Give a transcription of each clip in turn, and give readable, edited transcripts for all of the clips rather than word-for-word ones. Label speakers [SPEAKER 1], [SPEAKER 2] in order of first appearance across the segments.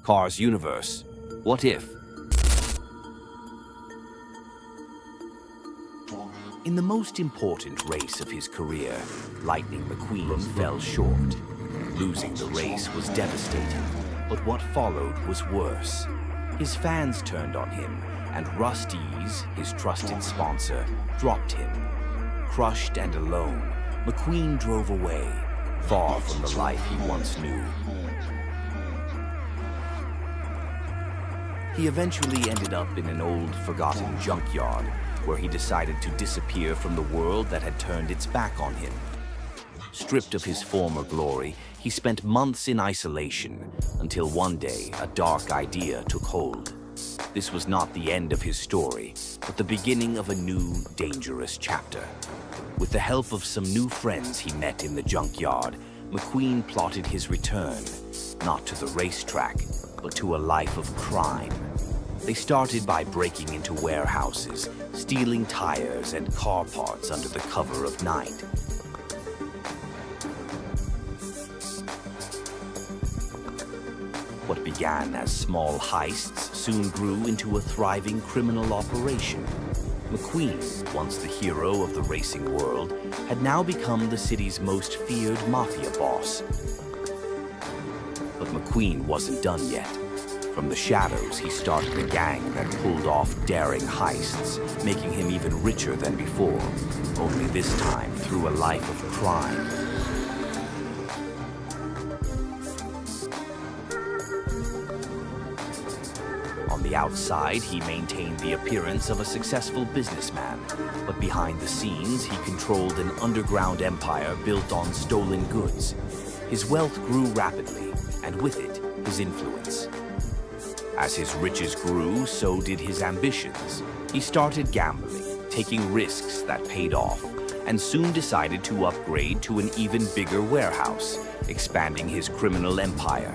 [SPEAKER 1] Cars Universe. What if? In the most important race of his career, Lightning McQueen fell short. Losing the race was devastating, but what followed was worse. His fans turned on him, and Rust-eze, his trusted sponsor, dropped him. Crushed and alone, McQueen drove away, far from the life he once knew. He eventually ended up in an old, forgotten junkyard, where he decided to disappear from the world that had turned its back on him. Stripped of his former glory, he spent months in isolation, until one day a dark idea took hold. This was not the end of his story, but the beginning of a new, dangerous chapter. With the help of some new friends he met in the junkyard, McQueen plotted his return, not to the racetrack, but to a life of crime. They started by breaking into warehouses, stealing tires and car parts under the cover of night. What began as small heists soon grew into a thriving criminal operation. McQueen, once the hero of the racing world, had now become the city's most feared mafia boss. But McQueen wasn't done yet. From the shadows, he started a gang that pulled off daring heists, making him even richer than before, only this time through a life of crime. On the outside, he maintained the appearance of a successful businessman, but behind the scenes, he controlled an underground empire built on stolen goods. His wealth grew rapidly, and with it, his influence. As his riches grew, so did his ambitions. He started gambling, taking risks that paid off, and soon decided to upgrade to an even bigger warehouse, expanding his criminal empire.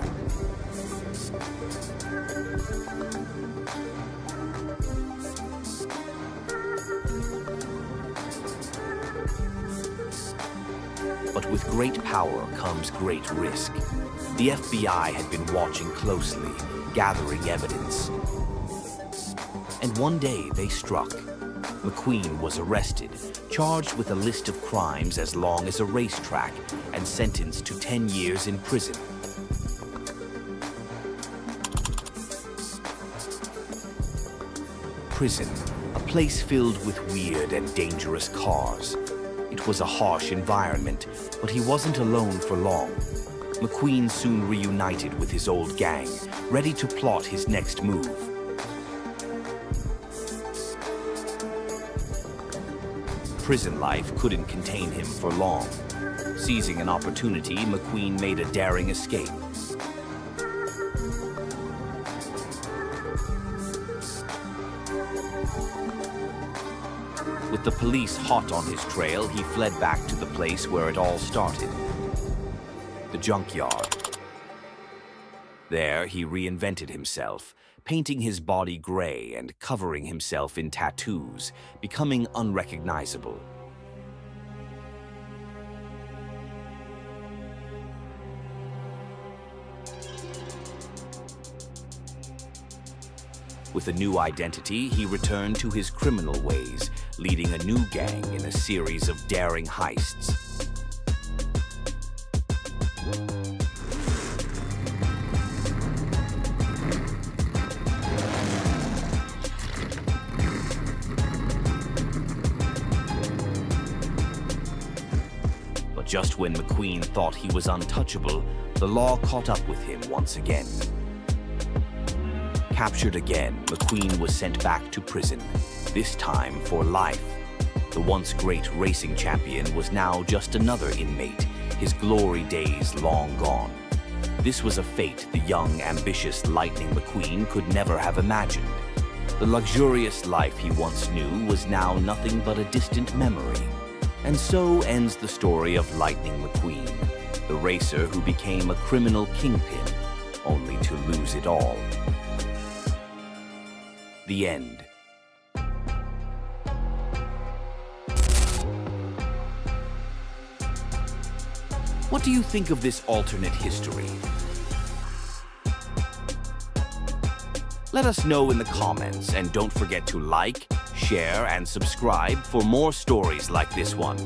[SPEAKER 1] But with great power comes great risk. The FBI had been watching closely, gathering evidence. And one day they struck. McQueen was arrested, charged with a list of crimes as long as a racetrack, and sentenced to 10 years in prison. Prison, a place filled with weird and dangerous cars. It was a harsh environment, but he wasn't alone for long. McQueen soon reunited with his old gang, ready to plot his next move. Prison life couldn't contain him for long. Seizing an opportunity, McQueen made a daring escape. With the police hot on his trail, he fled back to the place where it all started. The junkyard. There, he reinvented himself, painting his body gray and covering himself in tattoos, becoming unrecognizable. With a new identity, he returned to his criminal ways, leading a new gang in a series of daring heists. But just when McQueen thought he was untouchable, the law caught up with him once again. Captured again, McQueen was sent back to prison, this time for life. The once great racing champion was now just another inmate, his glory days long gone. This was a fate the young, ambitious Lightning McQueen could never have imagined. The luxurious life he once knew was now nothing but a distant memory. And so ends the story of Lightning McQueen, the racer who became a criminal kingpin, only to lose it all. The end. What do you think of this alternate history? Let us know in the comments, and don't forget to like, share, and subscribe for more stories like this one.